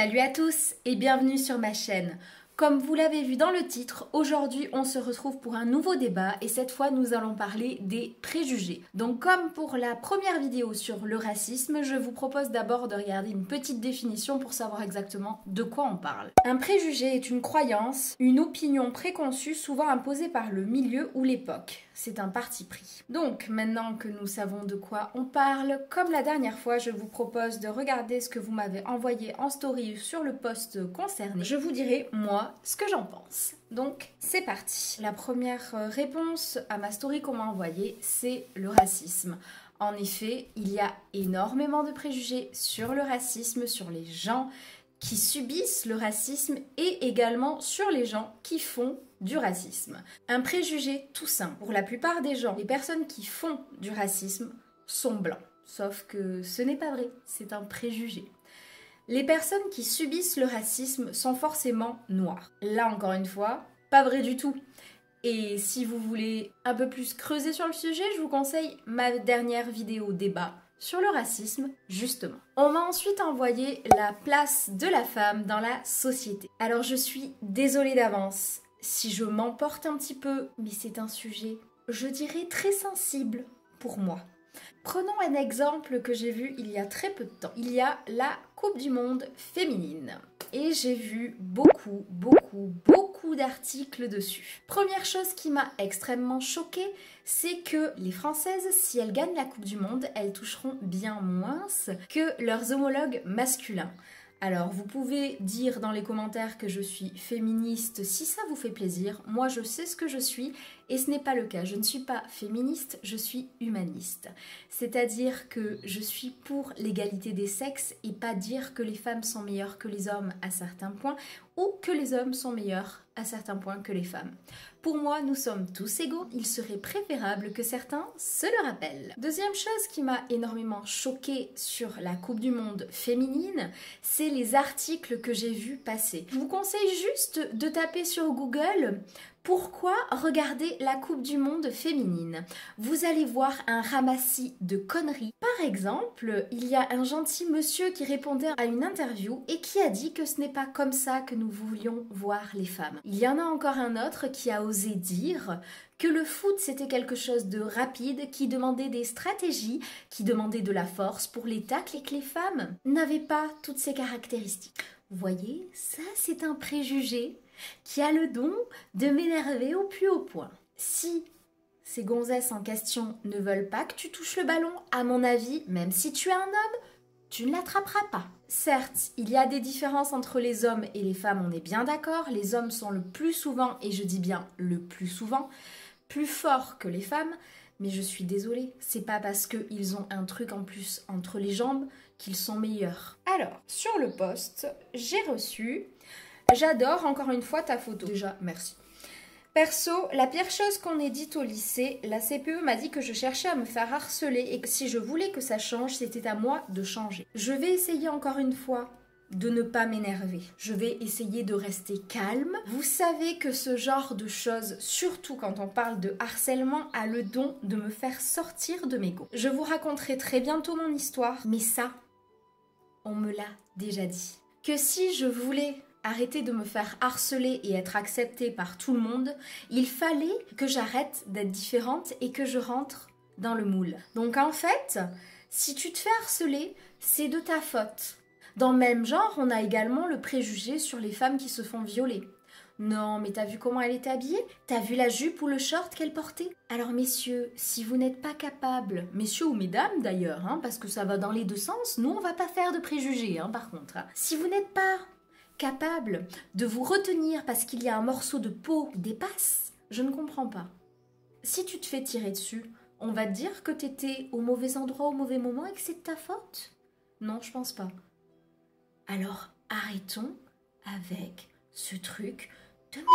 Salut à tous et bienvenue sur ma chaîne. Comme vous l'avez vu dans le titre, aujourd'hui on se retrouve pour un nouveau débat et cette fois nous allons parler des préjugés. Donc comme pour la première vidéo sur le racisme, je vous propose d'abord de regarder une petite définition pour savoir exactement de quoi on parle. Un préjugé est une croyance, une opinion préconçue souvent imposée par le milieu ou l'époque. C'est un parti pris. Donc maintenant que nous savons de quoi on parle, comme la dernière fois, je vous propose de regarder ce que vous m'avez envoyé en story sur le post concerné. Je vous dirai moi ce que j'en pense. Donc c'est parti. La première réponse à ma story qu'on m'a envoyée, c'est le racisme. En effet, il y a énormément de préjugés sur le racisme, sur les gens qui subissent le racisme et également sur les gens qui font du racisme. Un préjugé tout simple. Pour la plupart des gens, les personnes qui font du racisme sont blancs. Sauf que ce n'est pas vrai, c'est un préjugé. Les personnes qui subissent le racisme sont forcément noires. Là encore une fois, pas vrai du tout. Et si vous voulez un peu plus creuser sur le sujet, je vous conseille ma dernière vidéo débat sur le racisme, justement. On m'a ensuite envoyé la place de la femme dans la société. Alors je suis désolée d'avance si je m'emporte un petit peu, mais c'est un sujet, je dirais, très sensible pour moi. Prenons un exemple que j'ai vu il y a très peu de temps. Il y a la Coupe du Monde féminine. Et j'ai vu beaucoup d'articles dessus. Première chose qui m'a extrêmement choquée, c'est que les Françaises, si elles gagnent la Coupe du Monde, elles toucheront bien moins que leurs homologues masculins. Alors, vous pouvez dire dans les commentaires que je suis féministe si ça vous fait plaisir. Moi, je sais ce que je suis et ce n'est pas le cas. Je ne suis pas féministe, je suis humaniste. C'est-à-dire que je suis pour l'égalité des sexes et pas dire que les femmes sont meilleures que les hommes à certains points ou que les hommes sont meilleurs à certains points que les femmes. Pour moi, nous sommes tous égaux. Il serait préférable que certains se le rappellent. Deuxième chose qui m'a énormément choquée sur la Coupe du Monde féminine, c'est les articles que j'ai vus passer. Je vous conseille juste de taper sur Google « Pourquoi regarder la Coupe du Monde féminine ?» Vous allez voir un ramassis de conneries. Par exemple, il y a un gentil monsieur qui répondait à une interview et qui a dit que ce n'est pas comme ça que nous voulions voir les femmes. Il y en a encore un autre qui a osé dire que le foot c'était quelque chose de rapide, qui demandait des stratégies, qui demandait de la force pour les tacles et que les femmes n'avaient pas toutes ces caractéristiques. Vous voyez, ça c'est un préjugé qui a le don de m'énerver au plus haut point. Si ces gonzesses en question ne veulent pas que tu touches le ballon, à mon avis, même si tu es un homme, tu ne l'attraperas pas. Certes, il y a des différences entre les hommes et les femmes, on est bien d'accord. Les hommes sont le plus souvent, et je dis bien le plus souvent, plus forts que les femmes. Mais je suis désolée, c'est pas parce qu'ils ont un truc en plus entre les jambes qu'ils sont meilleurs. Alors, sur le post, j'ai reçu « J'adore encore une fois ta photo ». Déjà, merci. Perso, la pire chose qu'on ait dite au lycée, la CPE m'a dit que je cherchais à me faire harceler et que si je voulais que ça change, c'était à moi de changer. Je vais essayer encore une fois de ne pas m'énerver. Je vais essayer de rester calme. Vous savez que ce genre de choses, surtout quand on parle de harcèlement, a le don de me faire sortir de mes gonds. Je vous raconterai très bientôt mon histoire, mais ça, on me l'a déjà dit. Que si je voulais arrêter de me faire harceler et être acceptée par tout le monde, il fallait que j'arrête d'être différente et que je rentre dans le moule. Donc en fait, si tu te fais harceler, c'est de ta faute. Dans le même genre, on a également le préjugé sur les femmes qui se font violer. Non, mais t'as vu comment elle était habillée? T'as vu la jupe ou le short qu'elle portait? Alors messieurs, si vous n'êtes pas capables, messieurs ou mesdames d'ailleurs, parce que ça va dans les deux sens, nous on va pas faire de préjugés par contre. Si vous n'êtes pas capable de vous retenir parce qu'il y a un morceau de peau qui dépasse, je ne comprends pas. Si tu te fais tirer dessus, on va te dire que tu étais au mauvais endroit au mauvais moment et que c'est de ta faute? Non, je pense pas. Alors arrêtons avec ce truc de merde.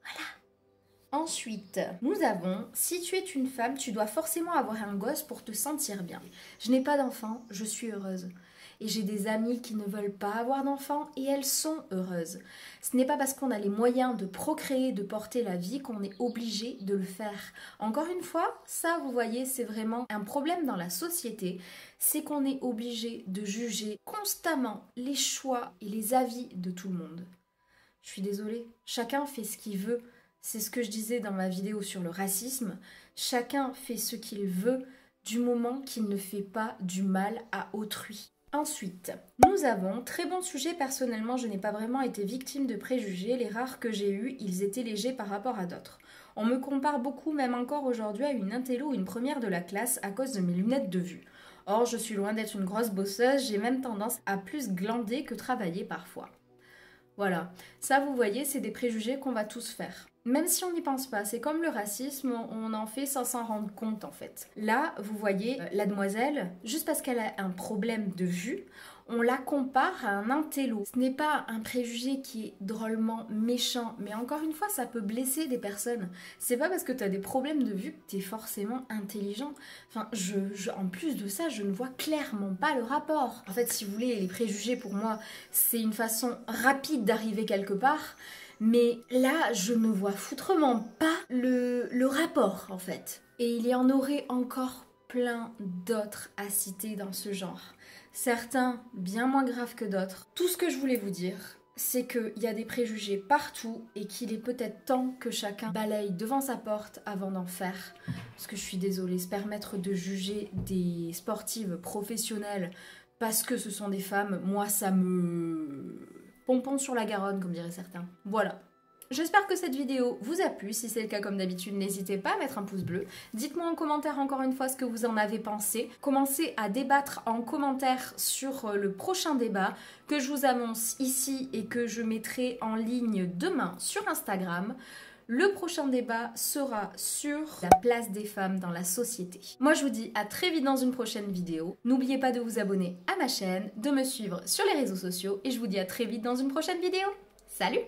Voilà. Ensuite, nous avons, si tu es une femme, tu dois forcément avoir un gosse pour te sentir bien. Je n'ai pas d'enfant, je suis heureuse. Et j'ai des amies qui ne veulent pas avoir d'enfants et elles sont heureuses. Ce n'est pas parce qu'on a les moyens de procréer, de porter la vie qu'on est obligé de le faire. Encore une fois, ça vous voyez, c'est vraiment un problème dans la société. C'est qu'on est obligé de juger constamment les choix et les avis de tout le monde. Je suis désolée, chacun fait ce qu'il veut. C'est ce que je disais dans ma vidéo sur le racisme. Chacun fait ce qu'il veut du moment qu'il ne fait pas du mal à autrui. Ensuite, nous avons, très bon sujet, personnellement je n'ai pas vraiment été victime de préjugés, les rares que j'ai eus, ils étaient légers par rapport à d'autres. On me compare beaucoup, même encore aujourd'hui, à une intello ou une première de la classe à cause de mes lunettes de vue. Or, je suis loin d'être une grosse bosseuse, j'ai même tendance à plus glander que travailler parfois. Voilà, ça vous voyez, c'est des préjugés qu'on va tous faire. Même si on n'y pense pas, c'est comme le racisme, on en fait sans s'en rendre compte en fait. Là, vous voyez, la demoiselle, juste parce qu'elle a un problème de vue, on la compare à un intello. Ce n'est pas un préjugé qui est drôlement méchant, mais encore une fois, ça peut blesser des personnes. C'est pas parce que tu as des problèmes de vue que tu es forcément intelligent. Enfin, en plus de ça, je ne vois clairement pas le rapport. En fait, si vous voulez, les préjugés pour moi, c'est une façon rapide d'arriver quelque part. Mais là, je ne vois foutrement pas le rapport, en fait. Et il y en aurait encore plein d'autres à citer dans ce genre. Certains bien moins graves que d'autres. Tout ce que je voulais vous dire, c'est qu'il y a des préjugés partout et qu'il est peut-être temps que chacun balaye devant sa porte avant d'en faire. Parce que je suis désolée, se permettre de juger des sportives professionnelles parce que ce sont des femmes, moi ça me... pompon sur la Garonne, comme diraient certains. Voilà. J'espère que cette vidéo vous a plu. Si c'est le cas, comme d'habitude, n'hésitez pas à mettre un pouce bleu. Dites-moi en commentaire encore une fois ce que vous en avez pensé. Commencez à débattre en commentaire sur le prochain débat que je vous annonce ici et que je mettrai en ligne demain sur Instagram. Le prochain débat sera sur la place des femmes dans la société. Moi, je vous dis à très vite dans une prochaine vidéo. N'oubliez pas de vous abonner à ma chaîne, de me suivre sur les réseaux sociaux et je vous dis à très vite dans une prochaine vidéo. Salut!